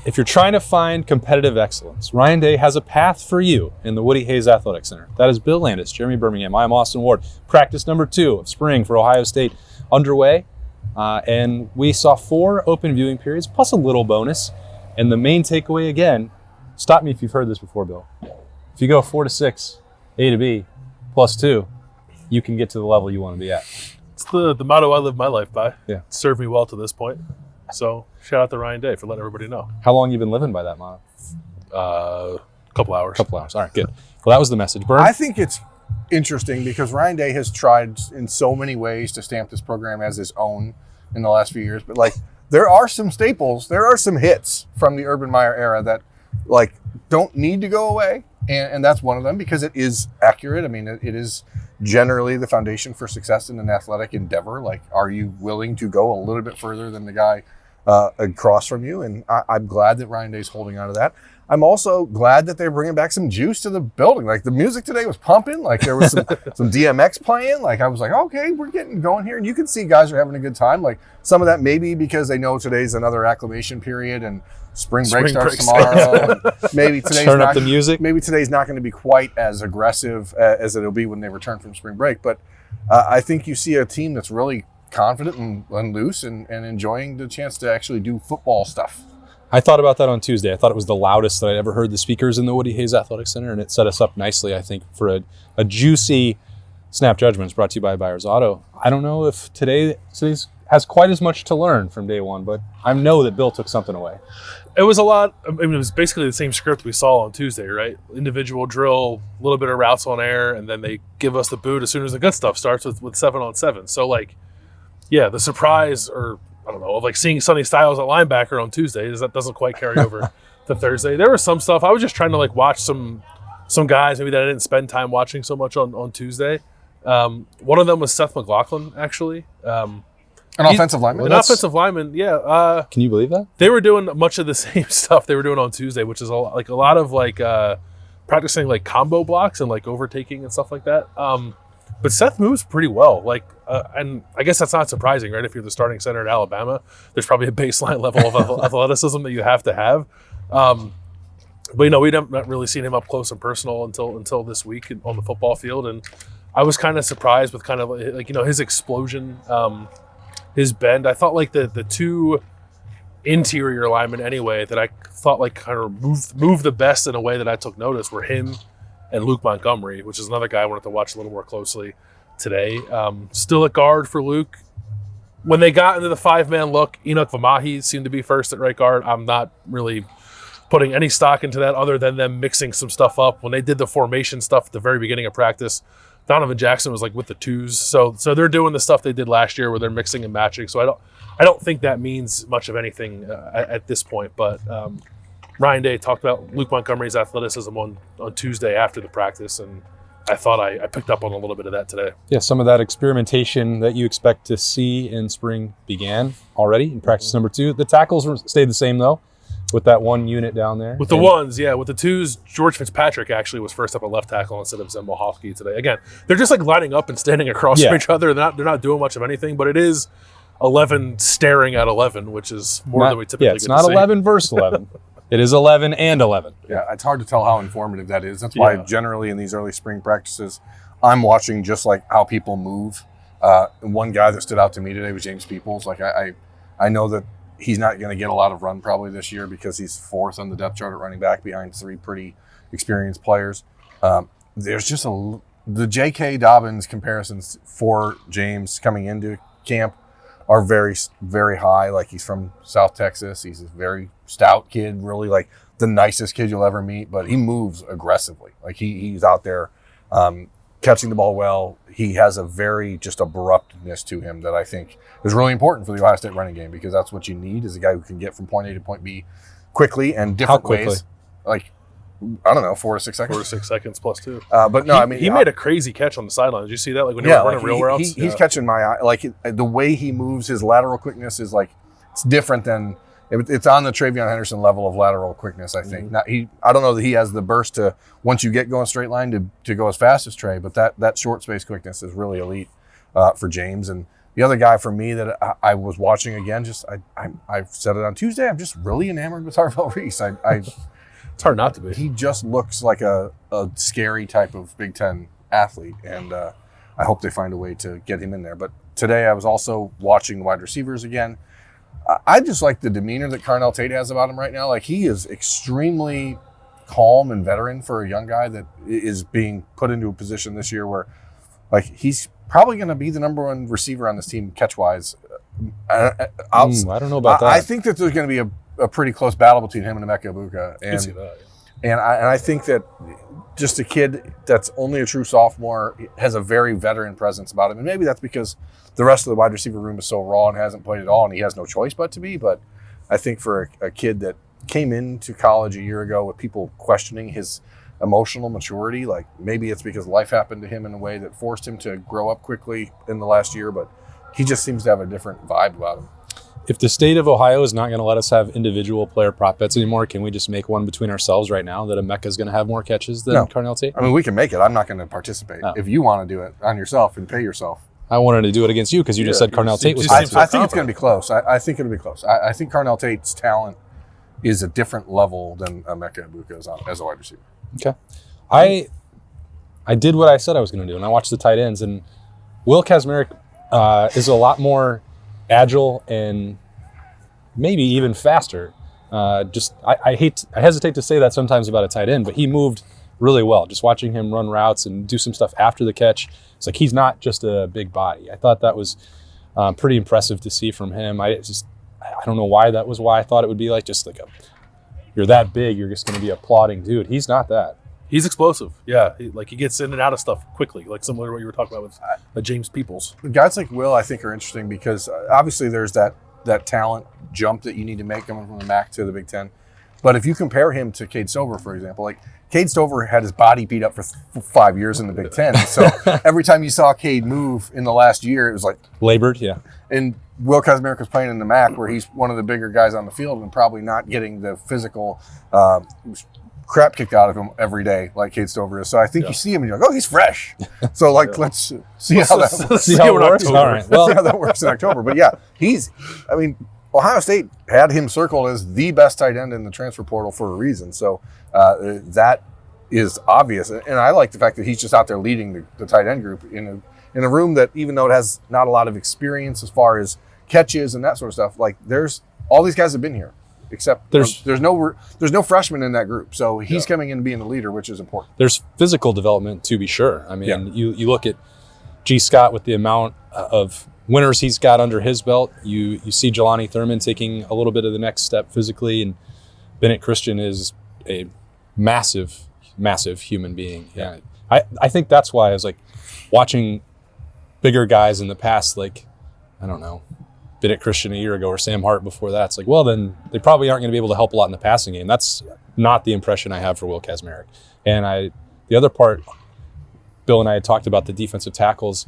If you're trying to find competitive excellence, Ryan Day has a path for you in the Woody Hayes Athletic Center. That is Bill Landis, Jeremy Birmingham. I'm Austin Ward. Practice number 2 of spring for Ohio State underway. And we saw 4 open viewing periods, plus a little bonus. And the main takeaway, again, stop me if you've heard this before, Bill. If you go 4 to 6, A to B, plus 2, you can get to the level you want to be at. It's the motto I live my life by. Yeah. It's served me well to this point. So shout out to Ryan Day for letting everybody know. How long you been living by that motto? Couple hours. All right, good. Well, that was the message. Burn? I think it's interesting because Ryan Day has tried in so many ways to stamp this program as his own in the last few years. But, there are some staples. There are some hits from the Urban Meyer era that, don't need to go away. And that's one of them because it is accurate. I mean, it is generally the foundation for success in an athletic endeavor. Are you willing to go a little bit further than the guy across from you? And I'm glad that Ryan Day's holding on to that. I'm also glad that they're bringing back some juice to the building. The music today was pumping. There was some DMX playing. I was like, okay, we're getting going here. And you can see guys are having a good time. Some of that maybe because they know today's another acclimation period and spring break starts tomorrow. And maybe today's turn up the music. Maybe today's not going to be quite as aggressive as it'll be when they return from spring break. But I think you see a team that's really confident and loose and enjoying the chance to actually do football stuff. I thought about that on Tuesday. I thought it was the loudest that I'd ever heard the speakers in the Woody Hayes Athletic Center, and it set us up nicely, I think, for a juicy Snap Judgments brought to you by Byers Auto. I don't know if today's has quite as much to learn from day one, but I know that Bill took something away. It was a lot. I mean, it was basically the same script we saw on Tuesday, right? Individual drill, a little bit of routes on air, and then they give us the boot as soon as the good stuff starts with 7-on-7. So, the surprise or I don't know, of seeing Sonny Styles at linebacker on Tuesday, that doesn't quite carry over to Thursday. There was some stuff. I was just trying to watch some guys maybe that I didn't spend time watching so much on Tuesday. One of them was Seth McLaughlin, actually. An offensive lineman? An offensive lineman, yeah. Can you believe that? They were doing much of the same stuff they were doing on Tuesday, which is a lot of practicing combo blocks and overtaking and stuff like that. But Seth moves pretty well. And I guess that's not surprising, right? If you're the starting center at Alabama, there's probably a baseline level of athleticism that you have to have. But we haven't really seen him up close and personal until this week on the football field. And I was kind of surprised with kind of his explosion, his bend. I thought the 2 interior linemen anyway that I thought kind of moved the best in a way that I took notice were him and Luke Montgomery, which is another guy I wanted to watch a little more closely today. Still at guard for Luke. When they got into the 5-man look, Enoch Vamahi seemed to be first at right guard. I'm not really putting any stock into that other than them mixing some stuff up. When they did the formation stuff at the very beginning of practice, Donovan Jackson was with the 2s. So they're doing the stuff they did last year where they're mixing and matching. So I don't think that means much of anything at this point. But Ryan Day talked about Luke Montgomery's athleticism on Tuesday after the practice, and I thought I picked up on a little bit of that today. Yeah, some of that experimentation that you expect to see in spring began already in practice number 2. The tackles stayed the same, though, with that 1 unit down there. With the 1s, yeah. With the 2s, George Fitzpatrick actually was first up at left tackle instead of Zem Mohalski today. Again, they're just lining up and standing across from each other. They're not doing much of anything, but it is 11 staring at 11, which is more than we typically get to see. Yeah, it's not 11 versus 11. It is 11 and 11. Yeah, it's hard to tell how informative that is. That's why generally in these early spring practices, I'm watching just how people move. One guy that stood out to me today was James Peoples. I know that he's not going to get a lot of run probably this year because he's 4th on the depth chart at running back behind 3 pretty experienced players. There's just the J.K. Dobbins comparisons for James coming into camp are very, very high. He's from South Texas. He's a very stout kid, really the nicest kid you'll ever meet, but he moves aggressively. He's out there catching the ball well. He has a very just abruptness to him that I think is really important for the Ohio State running game because that's what you need is a guy who can get from point A to point B quickly and different ways. I don't know, 4 to 6 seconds. 4 to 6 seconds plus 2. But no, he made a crazy catch on the sideline. Did you see that? When he was running real routes? He's catching my eye. The way he moves, his lateral quickness is it's different than it's on the Travion Henderson level of lateral quickness. I think. I don't know that he has the burst to once you get going straight line to go as fast as Trey, but that short space quickness is really elite for James. And The other guy for me that I was watching again, I've said it on Tuesday, I'm just really enamored with Harvell Reese. It's hard not to be. He just looks like a scary type of Big Ten athlete, and I hope they find a way to get him in there. But today I was also watching wide receivers again. I just like the demeanor that Carnell Tate has about him right now. Like, he is extremely calm and veteran for a young guy that is being put into a position this year where, like, he's probably going to be the number one receiver on this team catch-wise. I don't know about that. I think that there's going to be a pretty close battle between him and Emeka Egbuka. I can see that. And I think that just a kid that's only a true sophomore has a very veteran presence about him. And maybe that's because the rest of the wide receiver room is so raw and hasn't played at all, and he has no choice but to be. But I think for a kid that came into college a year ago with people questioning his emotional maturity, like, maybe it's because life happened to him in a way that forced him to grow up quickly in the last year, but he just seems to have a different vibe about him. If the state of Ohio is not going to let us have individual player prop bets anymore, can we just make one between ourselves right now that Emeka is going to have more catches than Carnell Tate? I mean, we can make it. I'm not going to participate. Oh. If you want to do it on yourself and pay yourself. I wanted to do it against you because you just said Carnell Tate was I think it's going to be close. I think it'll be close. I think Carnell Tate's talent is a different level than Emeka Egbuka as a wide receiver. Okay. I did what I said I was going to do, and I watched the tight ends, and Will Kazmarek is a lot more agile and maybe even faster. I hesitate to say that sometimes about a tight end, but he moved really well. Just watching him run routes and do some stuff after the catch, it's like he's not just a big body. I thought that was pretty impressive to see from him. I don't know why that was why I thought it would be like just like you're that big, you're just going to be a plodding dude. He's not that. He's explosive. Yeah, he gets in and out of stuff quickly, like similar to what you were talking about with James Peoples. Guys like Will, I think, are interesting because obviously there's that talent jump that you need to make coming from the MAC to the Big Ten. But if you compare him to Cade Stover, for example, like Cade Stover had his body beat up for 5 years in the Big Ten. So every time you saw Cade move in the last year, it was like labored, yeah. And Will Kazmarek was playing in the MAC where he's one of the bigger guys on the field and probably not getting the physical crap kicked out of him every day like Cade Stover is. So I think you see him and you're like, oh, he's fresh. So let's see how that works. See how it works. All right. Well, see how that works in October. But yeah, Ohio State had him circled as the best tight end in the transfer portal for a reason. So that is obvious. And I like the fact that he's just out there leading the tight end group in a room that, even though it has not a lot of experience as far as catches and that sort of stuff, like there's all these guys have been here. Except there's no freshmen in that group, so he's coming in being the leader, which is important. There's physical development to be sure. I mean, you look at G. Scott with the amount of winners he's got under his belt. You see Jelani Thurman taking a little bit of the next step physically, and Bennett Christian is a massive, massive human being. Yeah, I think that's why I was like watching bigger guys in the past, like I don't know. Bennett Christian a year ago or Sam Hart before that. It's like, well, then they probably aren't going to be able to help a lot in the passing game. That's not the impression I have for Will Kazmarek. And the other part, Bill and I had talked about the defensive tackles,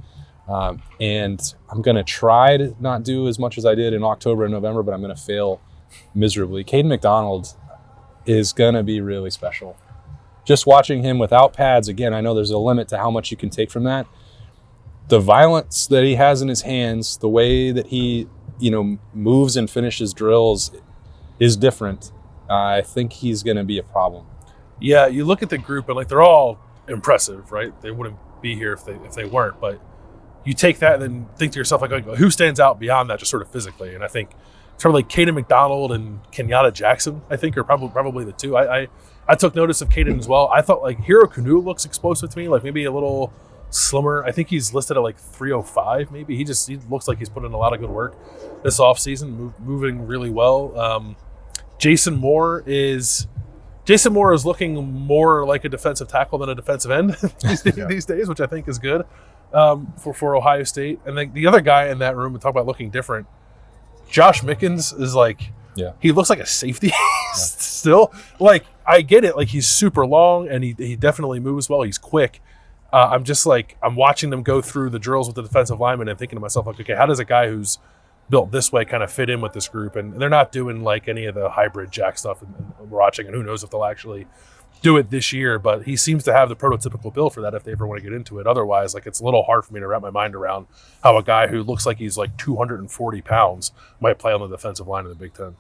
and I'm going to try to not do as much as I did in October and November, but I'm going to fail miserably. Kayden McDonald is going to be really special. Just watching him without pads, again, I know there's a limit to how much you can take from that. The violence that he has in his hands, the way that he moves and finishes drills is different. I think he's going to be a problem. Yeah, you look at the group and they're all impressive, right? They wouldn't be here if they weren't. But you take that and then think to yourself who stands out beyond that, just sort of physically. And I think sort of like Kayden McDonald and Kenyatta Jackson, I think are probably the two. I took notice of Kayden as well. I thought Hero Kanu looks explosive to me, maybe a little slimmer. I think he's listed at 305 maybe. He looks like he's put in a lot of good work this offseason, moving really well. Jason Moore is looking more like a defensive tackle than a defensive end these days, which I think is good for Ohio State. And then the other guy in that room, we talk about looking different, Josh Mickens is he looks like a safety still. I get it. He's super long and he definitely moves well. He's quick. I'm just I'm watching them go through the drills with the defensive linemen and thinking to myself, okay, how does a guy who's built this way kind of fit in with this group? And they're not doing any of the hybrid jack stuff and watching, and who knows if they'll actually do it this year, but he seems to have the prototypical build for that if they ever want to get into it. Otherwise, like, it's a little hard for me to wrap my mind around how a guy who looks like he's like 240 pounds might play on the defensive line in the Big Ten.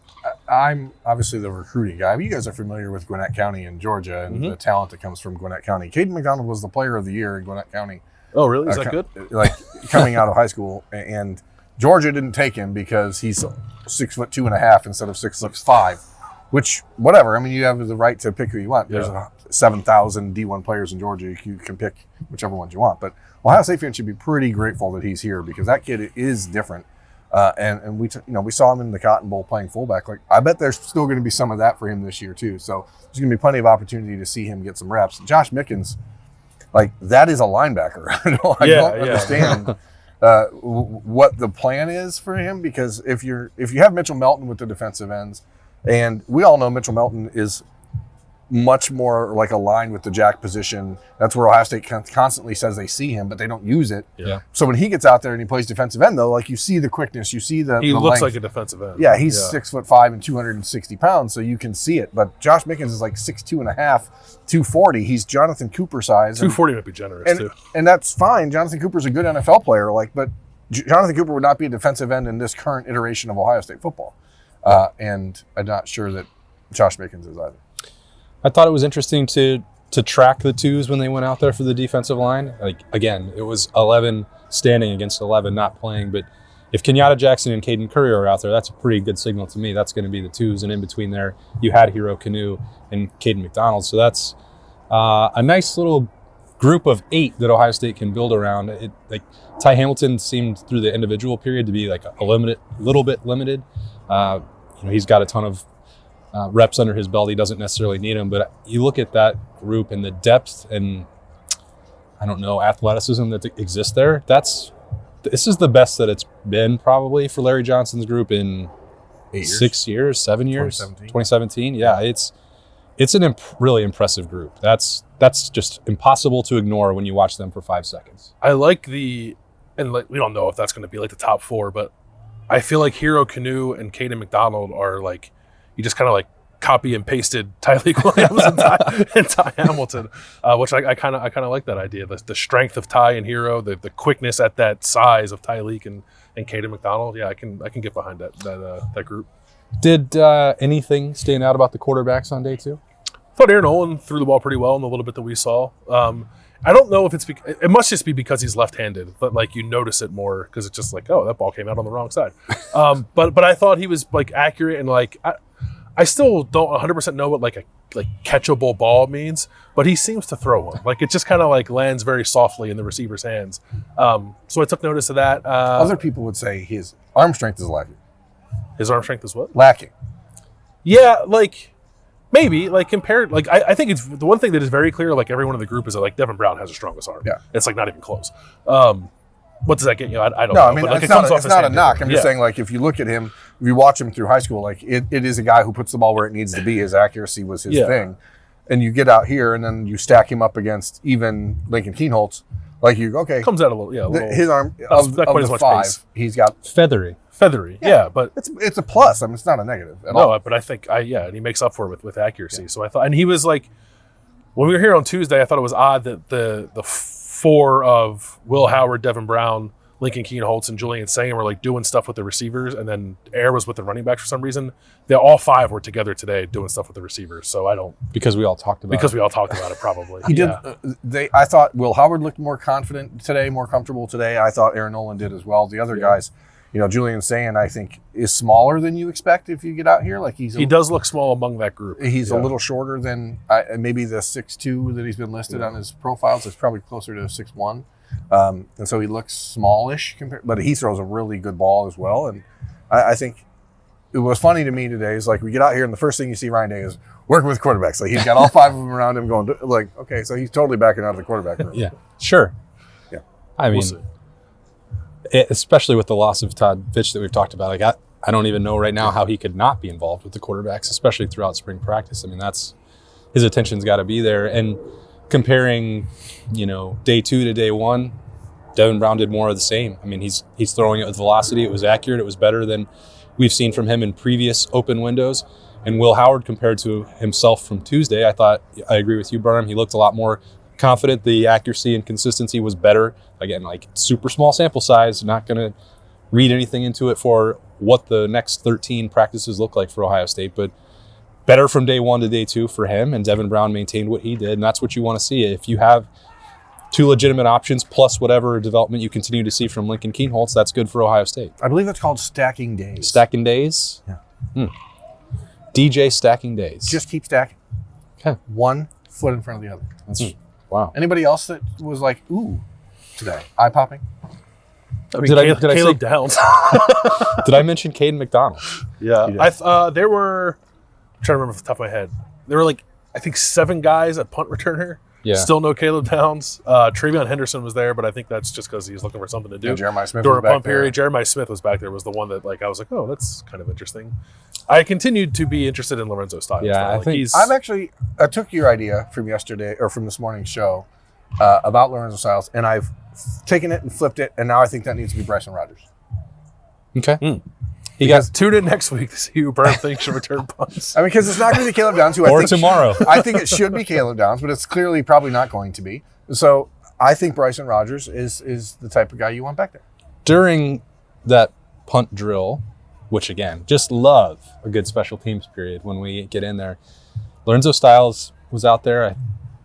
I'm obviously the recruiting guy. You guys are familiar with Gwinnett County in Georgia and the talent that comes from Gwinnett County. Kayden McDonald was the player of the year in Gwinnett County. Oh, really? Is that good? Like, coming out of high school, and Georgia didn't take him because he's 6'2.5" instead of 6'5", which, whatever. I mean, you have the right to pick who you want. There's 7,000 D1 players in Georgia. You can pick whichever ones you want. But Ohio State fans should be pretty grateful that he's here because that kid is different. And we saw him in the Cotton Bowl playing fullback. Like, I bet there's still going to be some of that for him this year too. So there's going to be plenty of opportunity to see him get some reps. Josh Mickens, like, that is a linebacker. I don't understand what the plan is for him, because if you have Mitchell Melton with the defensive ends, and we all know Mitchell Melton is much more like aligned with the jack position. That's where Ohio State constantly says they see him, but they don't use it. Yeah. So when he gets out there and he plays defensive end, though, like, you see the quickness, you see the He looks length. like a defensive end. Yeah, he's 6'5" and 260 pounds, so you can see it. But Josh Mickens is like 6'2.5", 240. He's Jonathan Cooper size. 240 might be generous too. And that's fine. Jonathan Cooper's a good NFL player, but Jonathan Cooper would not be a defensive end in this current iteration of Ohio State football. And I'm not sure that Josh Mickens is either. I thought it was interesting to track the twos when they went out there for the defensive line. Like, again, it was 11 standing against 11 not playing. But if Kenyatta Jackson and Caden Curry are out there, that's a pretty good signal to me. That's going to be the twos. And in between there, you had Hero Canoe and Kayden McDonald. So that's a nice little group of 8 that Ohio State can build around. Like, Ty Hamilton seemed through the individual period to be like a little bit limited. He's got a ton of reps under his belt. He doesn't necessarily need them, but you look at that group and the depth and, I don't know, athleticism that exists there. This is the best that it's been probably for Larry Johnson's group in 6 years, 7 years, 2017. Yeah, it's an really impressive group. That's just impossible to ignore when you watch them for 5 seconds. I like we don't know if that's going to be like the top 4, but I feel like Hero Canoe and Kayden McDonald are like, you just kind of like copy and pasted Tyreek Williams and Ty Hamilton, which I kind of like that idea. The strength of Ty and Hero, the quickness at that size of Tyreek and Kayden McDonald. Yeah, I can get behind that group. Did anything stand out about the quarterbacks on day 2? I thought Aaron Olin threw the ball pretty well in the little bit that we saw. I don't know if it must just be because he's left-handed, but like you notice it more because it's just like, oh, that ball came out on the wrong side. But I thought he was like accurate, and like I still don't 100% know what like a catchable ball means, but he seems to throw one. Like, it just kind of like lands very softly in the receiver's hands. So I took notice of that. Other people would say his arm strength is lacking. His arm strength is what? Lacking. Yeah, like maybe like compared. Like I think it's the one thing that is very clear. Like everyone in the group is that like Devin Brown has the strongest arm. Yeah, it's like not even close. What does that get you? I don't know. No, I mean, but, like, it's not a knock. I'm just saying, like, if you look at him, if you watch him through high school, like, it is a guy who puts the ball where it needs to be. His accuracy was his thing. And you get out here, and then you stack him up against even Lincoln Keenholz. Like, you okay. Comes out a little, his arm, of the 5, pace. He's got feathery, but it's a plus. I mean, it's not a negative at all. No, but I think, and he makes up for it with accuracy. Yeah. So I thought, and he was like, when we were here on Tuesday, I thought it was odd that the 4 of Will Howard, Devin Brown, Lincoln Keenholz, and Julian Sagan were like doing stuff with the receivers, and then Air was with the running backs for some reason. They all 5 were together today doing stuff with the receivers. So because we all talked about it probably. He did. I thought Will Howard looked more confident today, more comfortable today. I thought Aaron Nolan did as well. The other guys, Julian Sagan, I think, is smaller than you expect if you get out here. Like he does look small among that group. He's a little shorter than maybe the 6'2" that he's been listed on his profiles. It's probably closer to 6'1", and so he looks smallish but he throws a really good ball as well. And I think it was funny to me today is like we get out here and the first thing you see Ryan Day is working with quarterbacks. Like he's got all 5 of them around him going like, okay, so he's totally backing out of the quarterback room. Yeah, sure. Yeah, I mean. Especially with the loss of Todd Fitch that we've talked about, like I don't even know right now how he could not be involved with the quarterbacks, especially throughout spring practice. I mean, his attention's got to be there. And comparing, day 2 to day 1, Devin Brown did more of the same. I mean, he's throwing it with velocity. It was accurate. It was better than we've seen from him in previous open windows. And Will Howard, compared to himself from Tuesday, I agree with you, Burnham. He looked a lot more confident. The accuracy and consistency was better. Again, like super small sample size, not going to read anything into it for what the next 13 practices look like for Ohio State, but better from day 1 to day 2 for him. And Devin Brown maintained what he did, and that's what you want to see. If you have 2 legitimate options plus whatever development you continue to see from Lincoln Kienholz, that's good for Ohio State. I believe that's called stacking days. Stacking days? Yeah. DJ stacking days. Just keep stacking. Okay. 1 foot in front of the other. That's wow. Anybody else that was like, ooh, today? Eye popping? I mean, Did I say Caleb Downs. Did I mention Kayden McDonald? Yeah. There were, I'm trying to remember off the top of my head, there were like, I think 7 guys at punt returner. Yeah. Still no Caleb Downs. Travion Henderson was there, but I think that's just because he's looking for something to do. Yeah, Jeremiah Smith during was a punt back there. period. Jeremiah Smith was back there. Was the one that I was like, oh, that's kind of interesting. I continued to be interested in Lorenzo Styles. Yeah, I think I took your idea from yesterday or from this morning's show about Lorenzo Styles, and I've taken it and flipped it, and now I think that needs to be Bryson Rodgers. Okay. Tune in next week to see who Burnham thinks should return punts. I mean, because it's not going to be Caleb Downs, who Or tomorrow. I think it should be Caleb Downs, but it's clearly probably not going to be. So I think Bryson Rodgers is the type of guy you want back there. During that punt drill, which again, just love a good special teams period when we get in there, Lorenzo Styles was out there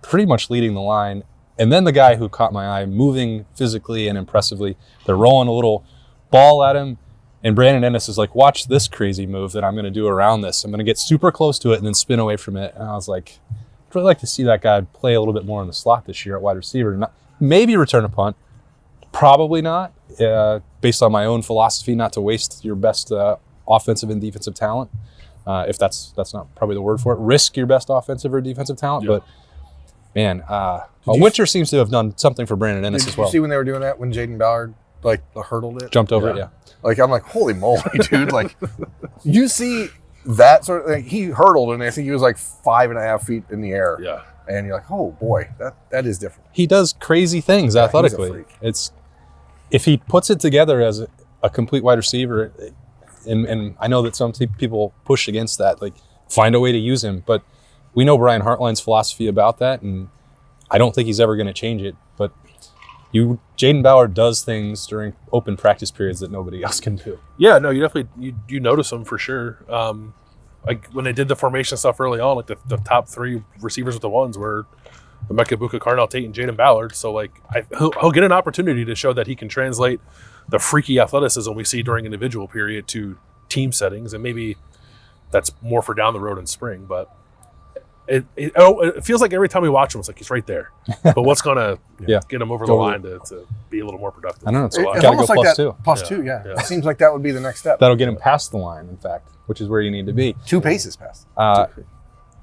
pretty much leading the line. And then the guy who caught my eye, moving physically and impressively, they're rolling a little ball at him. And Brandon Ennis is like, watch this crazy move that I'm going to do around this. I'm going to get super close to it and then spin away from it. And I was like, I'd really like to see that guy play a little bit more in the slot this year at wide receiver. Maybe return a punt. Probably not, based on my own philosophy, not to waste your best offensive and defensive talent. If that's not probably the word for it. Risk your best offensive or defensive talent. Yeah. But, man, Winter seems to have done something for Brandon Ennis as well. Did you see when they were doing that, when Jaden Ballard hurdled it? Jumped over it, yeah. Like, I'm like, holy moly, dude. Like, you see that sort of thing. He hurdled, and I think he was like 5.5 feet in the air. Yeah. And you're like, oh, boy, that is different. He does crazy things athletically. It's if he puts it together as a complete wide receiver, and I know that some people push against that, like, find a way to use him. But we know Brian Hartline's philosophy about that, and I don't think he's ever going to change it. But Jaden Ballard does things during open practice periods that nobody else can do. Yeah, no, you definitely you notice them for sure. Like when they did the formation stuff early on, like the top 3 receivers with the ones were Emeka Buka, Carnell Tate, and Jaden Ballard. So like he'll get an opportunity to show that he can translate the freaky athleticism we see during individual period to team settings, and maybe that's more for down the road in spring, but. It feels like every time we watch him, it's like he's right there. But what's going to get him over the line to be a little more productive? I don't know. It's got to go like plus that, 2. Plus 2, yeah. It seems like that would be the next step. That'll get him past the line, in fact, which is where you need to be. 2 paces past.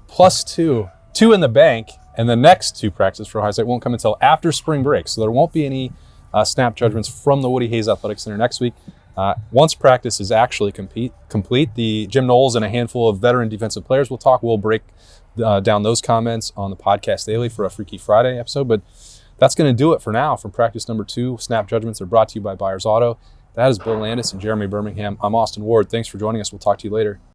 Plus 2 in the bank, and the next 2 practices for Ohio State won't come until after spring break. So there won't be any snap judgments from the Woody Hayes Athletic Center next week. Once practice is actually complete, the Jim Knowles and a handful of veteran defensive players will talk. We'll break down those comments on the podcast daily for a Freaky Friday episode. But that's going to do it for now from practice number 2. Snap judgments are brought to you by Byers Auto. That is Bill Landis and Jeremy Birmingham. I'm Austin Ward. Thanks for joining us. We'll talk to you later.